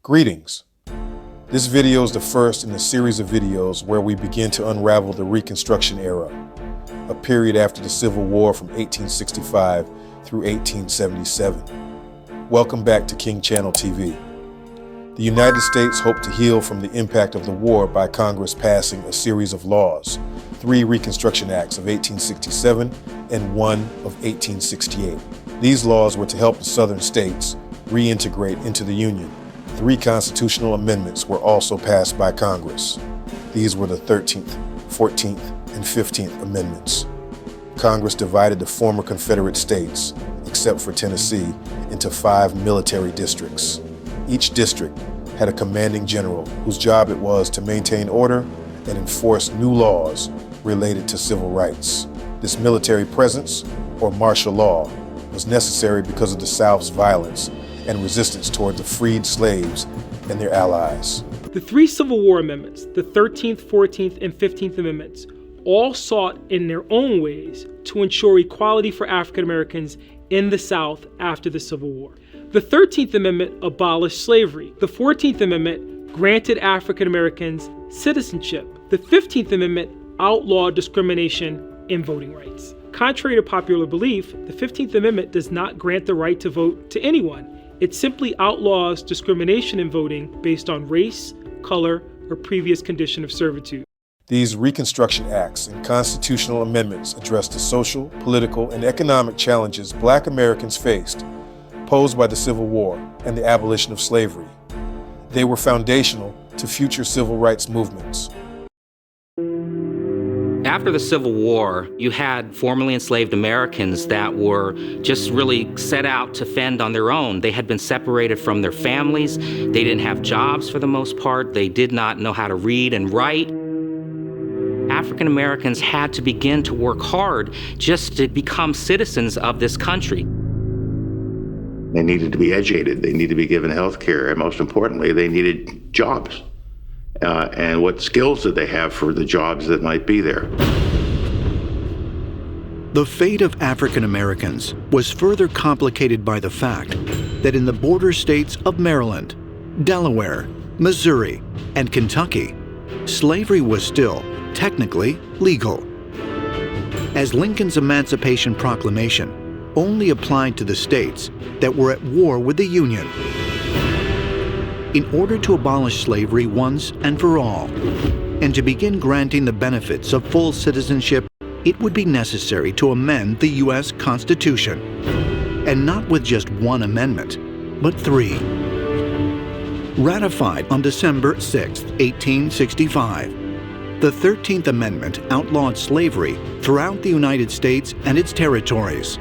Greetings. This video is the first in a series of videos where we begin to unravel the Reconstruction era, a period after the Civil War from 1865 through 1877. Welcome back to King Channel TV. The United States hoped to heal from the impact of the war by Congress passing a series of laws, 3 Reconstruction Acts of 1867 and 1 of 1868. These laws were to help the southern states reintegrate into the Union. 3 constitutional amendments were also passed by Congress. These were the 13th, 14th, and 15th Amendments. Congress divided the former Confederate states, except for Tennessee, into 5 military districts. Each district had a commanding general whose job it was to maintain order and enforce new laws related to civil rights. This military presence, or martial law, was necessary because of the South's violence and resistance toward the freed slaves and their allies. The 3 Civil War amendments, the 13th, 14th, and 15th Amendments, all sought in their own ways to ensure equality for African Americans in the South after the Civil War. The 13th Amendment abolished slavery. The 14th Amendment granted African Americans citizenship. The 15th Amendment outlawed discrimination in voting rights. Contrary to popular belief, the 15th Amendment does not grant the right to vote to anyone. It simply outlaws discrimination in voting based on race, color, or previous condition of servitude. These Reconstruction Acts and constitutional amendments addressed the social, political, and economic challenges Black Americans faced, posed by the Civil War and the abolition of slavery. They were foundational to future civil rights movements. After the Civil War, you had formerly enslaved Americans that were just really set out to fend on their own. They had been separated from their families. They didn't have jobs for the most part. They did not know how to read and write. African Americans had to begin to work hard just to become citizens of this country. They needed to be educated. They needed to be given health care. And most importantly, they needed jobs. And what skills did they have for the jobs that might be there? The fate of African Americans was further complicated by the fact that in the border states of Maryland, Delaware, Missouri, and Kentucky, slavery was still technically legal, as Lincoln's Emancipation Proclamation only applied to the states that were at war with the Union. In order to abolish slavery once and for all, and to begin granting the benefits of full citizenship, it would be necessary to amend the U.S. Constitution, and not with just 1 amendment, but 3. Ratified on December 6, 1865, the 13th Amendment outlawed slavery throughout the United States and its territories.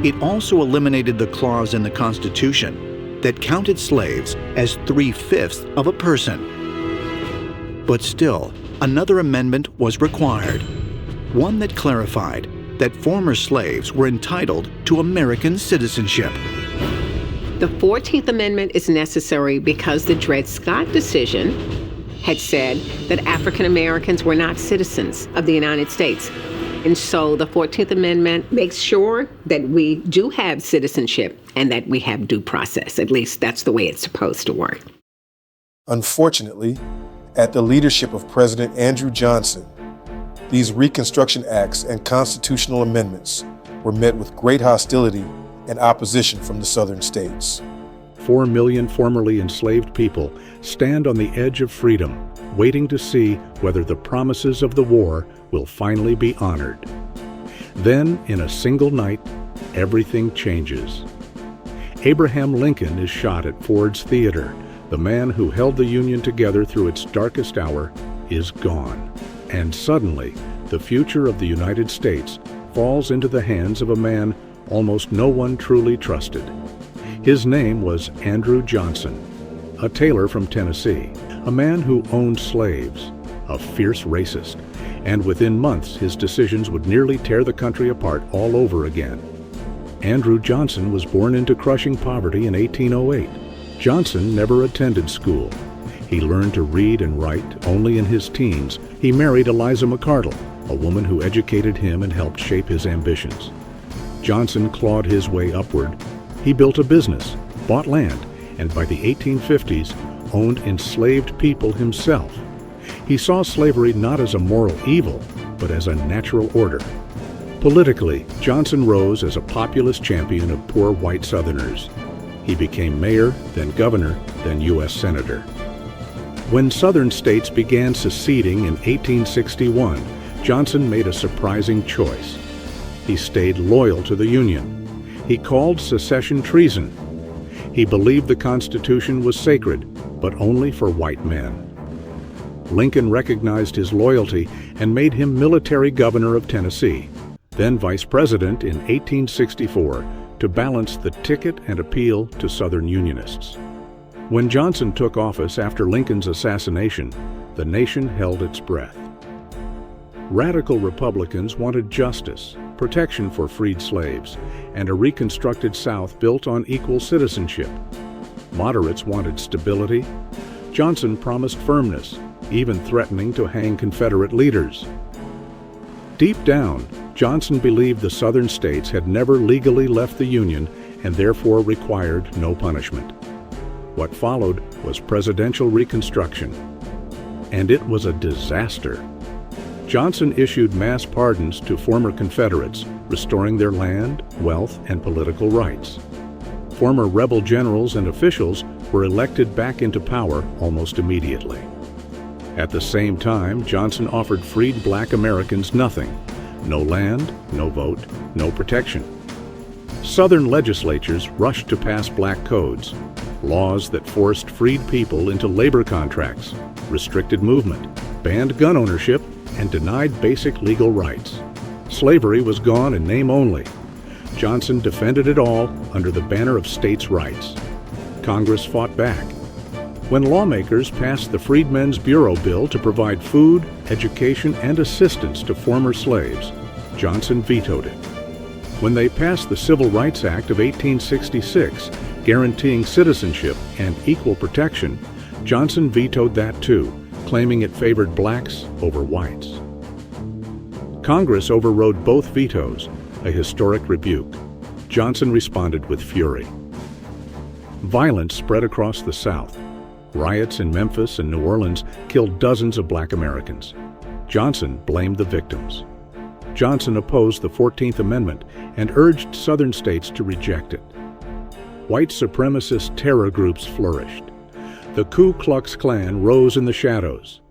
It also eliminated the clause in the Constitution that counted slaves as 3/5 of a person. But still, another amendment was required, one that clarified that former slaves were entitled to American citizenship. The 14th Amendment is necessary because the Dred Scott decision had said that African Americans were not citizens of the United States. And so the 14th Amendment makes sure that we do have citizenship and that we have due process. At least that's the way it's supposed to work. Unfortunately, at the leadership of President Andrew Johnson, these Reconstruction Acts and constitutional amendments were met with great hostility and opposition from the southern states. 4 million formerly enslaved people stand on the edge of freedom, waiting to see whether the promises of the war will finally be honored. Then, in a single night, everything changes. Abraham Lincoln is shot at Ford's Theater. The man who held the Union together through its darkest hour is gone. And suddenly, the future of the United States falls into the hands of a man almost no one truly trusted. His name was Andrew Johnson, a tailor from Tennessee, a man who owned slaves, a fierce racist, and within months his decisions would nearly tear the country apart all over again. Andrew Johnson was born into crushing poverty in 1808. Johnson never attended school. He learned to read and write only in his teens. He married Eliza McCardle, a woman who educated him and helped shape his ambitions. Johnson clawed his way upward. He built a business, bought land, and by the 1850s owned enslaved people himself. He saw slavery not as a moral evil, but as a natural order. Politically, Johnson rose as a populist champion of poor white Southerners. He became mayor, then governor, then U.S. senator. When Southern states began seceding in 1861, Johnson made a surprising choice. He stayed loyal to the Union. He called secession treason. He believed the Constitution was sacred, but only for white men. Lincoln recognized his loyalty and made him military governor of Tennessee, then vice president in 1864, to balance the ticket and appeal to Southern Unionists. When Johnson took office after Lincoln's assassination, the nation held its breath. Radical Republicans wanted justice, protection for freed slaves, and a reconstructed South built on equal citizenship. Moderates wanted stability. Johnson promised firmness, even threatening to hang Confederate leaders. Deep down, Johnson believed the Southern states had never legally left the Union and therefore required no punishment. What followed was presidential Reconstruction, and it was a disaster. Johnson issued mass pardons to former Confederates, restoring their land, wealth, and political rights. Former rebel generals and officials were elected back into power almost immediately. At the same time, Johnson offered freed black Americans nothing: no land, no vote, no protection. Southern legislatures rushed to pass black codes, laws that forced freed people into labor contracts, restricted movement, banned gun ownership, and denied basic legal rights. Slavery was gone in name only. Johnson defended it all under the banner of states' rights. Congress fought back. When lawmakers passed the Freedmen's Bureau Bill to provide food, education, and assistance to former slaves, Johnson vetoed it. When they passed the Civil Rights Act of 1866, guaranteeing citizenship and equal protection, Johnson vetoed that too, claiming it favored blacks over whites. Congress overrode both vetoes, a historic rebuke. Johnson responded with fury. Violence spread across the South. Riots in Memphis and New Orleans killed dozens of black Americans. Johnson blamed the victims. Johnson opposed the 14th Amendment and urged Southern states to reject it. White supremacist terror groups flourished. The Ku Klux Klan rose in the shadows.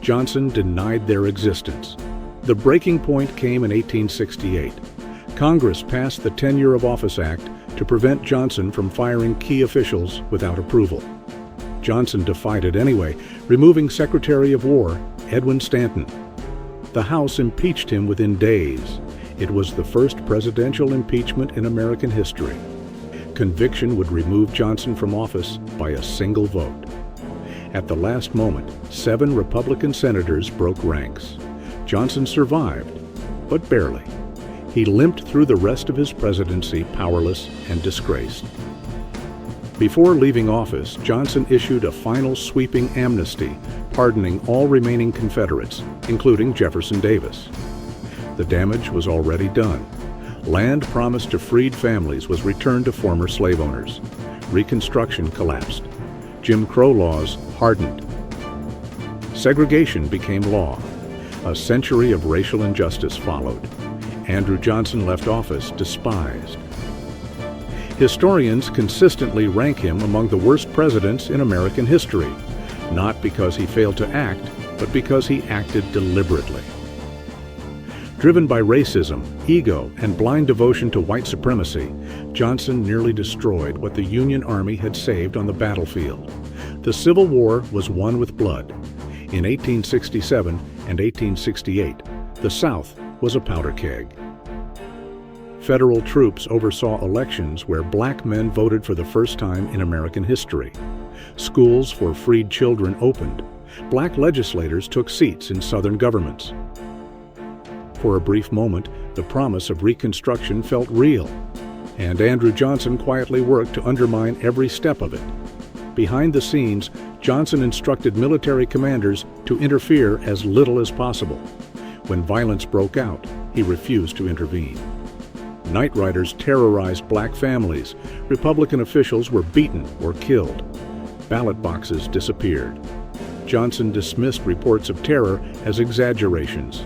Johnson denied their existence. The breaking point came in 1868. Congress passed the Tenure of Office Act to prevent Johnson from firing key officials without approval. Johnson defied it anyway, removing Secretary of War Edwin Stanton. The House impeached him within days. It was the first presidential impeachment in American history. Conviction would remove Johnson from office by a single vote. At the last moment, 7 Republican senators broke ranks. Johnson survived, but barely. He limped through the rest of his presidency powerless and disgraced. Before leaving office, Johnson issued a final sweeping amnesty, pardoning all remaining Confederates, including Jefferson Davis. The damage was already done. Land promised to freed families was returned to former slave owners. Reconstruction collapsed. Jim Crow laws hardened. Segregation became law. A century of racial injustice followed. Andrew Johnson left office despised. Historians consistently rank him among the worst presidents in American history, not because he failed to act, but because he acted deliberately. Driven by racism, ego, and blind devotion to white supremacy, Johnson nearly destroyed what the Union Army had saved on the battlefield. The Civil War was won with blood. In 1867 and 1868, the South was a powder keg. Federal troops oversaw elections where black men voted for the first time in American history. Schools for freed children opened. Black legislators took seats in Southern governments. For a brief moment, the promise of Reconstruction felt real, and Andrew Johnson quietly worked to undermine every step of it. Behind the scenes, Johnson instructed military commanders to interfere as little as possible. When violence broke out, he refused to intervene. Night riders terrorized black families. Republican officials were beaten or killed. Ballot boxes disappeared. Johnson dismissed reports of terror as exaggerations.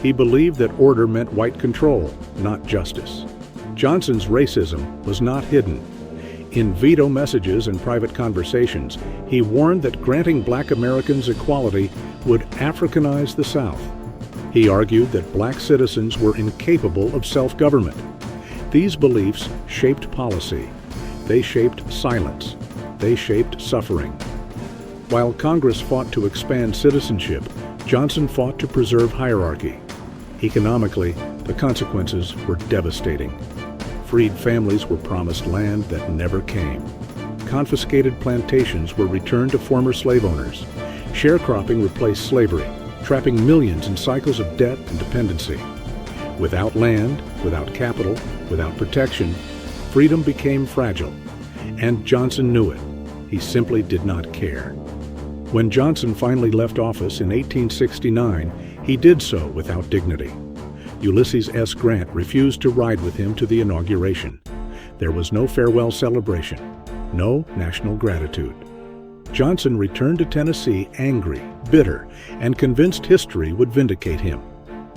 He believed that order meant white control, not justice. Johnson's racism was not hidden. In veto messages and private conversations, he warned that granting black Americans equality would Africanize the South. He argued that black citizens were incapable of self-government. These beliefs shaped policy. They shaped silence. They shaped suffering. While Congress fought to expand citizenship, Johnson fought to preserve hierarchy. Economically, the consequences were devastating. Freed families were promised land that never came. Confiscated plantations were returned to former slave owners. Sharecropping replaced slavery, trapping millions in cycles of debt and dependency. Without land, without capital, without protection, freedom became fragile. And Johnson knew it. He simply did not care. When Johnson finally left office in 1869, he did so without dignity. Ulysses S. Grant refused to ride with him to the inauguration. There was no farewell celebration, no national gratitude. Johnson returned to Tennessee angry, bitter, and convinced history would vindicate him.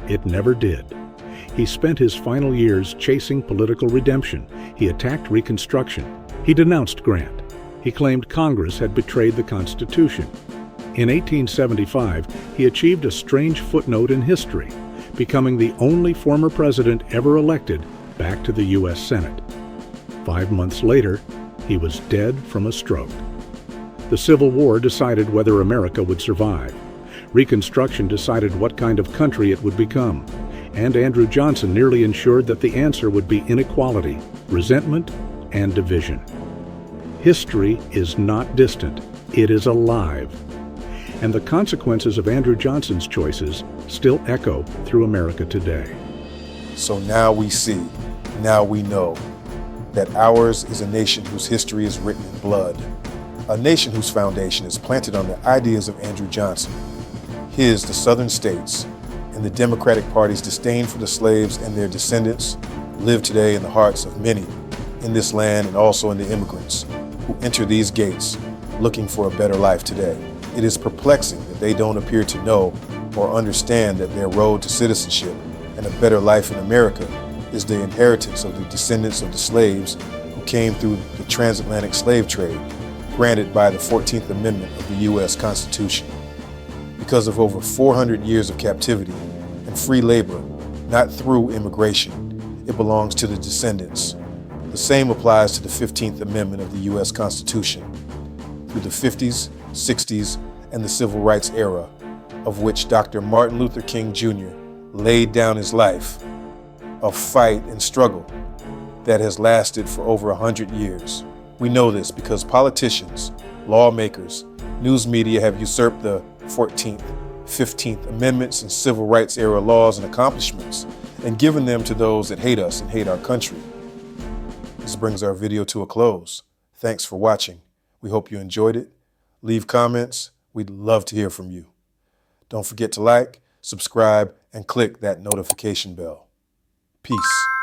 It never did. He spent his final years chasing political redemption. He attacked Reconstruction. He denounced Grant. He claimed Congress had betrayed the Constitution. In 1875, he achieved a strange footnote in history, becoming the only former president ever elected back to the U.S. Senate. 5 months later, he was dead from a stroke. The Civil War decided whether America would survive. Reconstruction decided what kind of country it would become. And Andrew Johnson nearly ensured that the answer would be inequality, resentment, and division. History is not distant. It is alive. And the consequences of Andrew Johnson's choices still echo through America today. So now we see, now we know, that ours is a nation whose history is written in blood, a nation whose foundation is planted on the ideas of Andrew Johnson. His, the Southern states, and the Democratic Party's disdain for the slaves and their descendants live today in the hearts of many in this land and also in the immigrants who enter these gates looking for a better life today. It is perplexing that they don't appear to know or understand that their road to citizenship and a better life in America is the inheritance of the descendants of the slaves who came through the transatlantic slave trade granted by the 14th Amendment of the U.S. Constitution. Because of over 400 years of captivity and free labor, not through immigration, it belongs to the descendants. The same applies to the 15th Amendment of the U.S. Constitution. Through the 50s, 60s, and the Civil Rights era, of which Dr. Martin Luther King Jr. laid down his life, a fight and struggle that has lasted for over 100 years. We know this because politicians, lawmakers, news media have usurped the 14th, 15th Amendments and Civil Rights era laws and accomplishments and given them to those that hate us and hate our country. This brings our video to a close. Thanks for watching. We hope you enjoyed it. Leave comments. We'd love to hear from you. Don't forget to like, subscribe, and click that notification bell. Peace.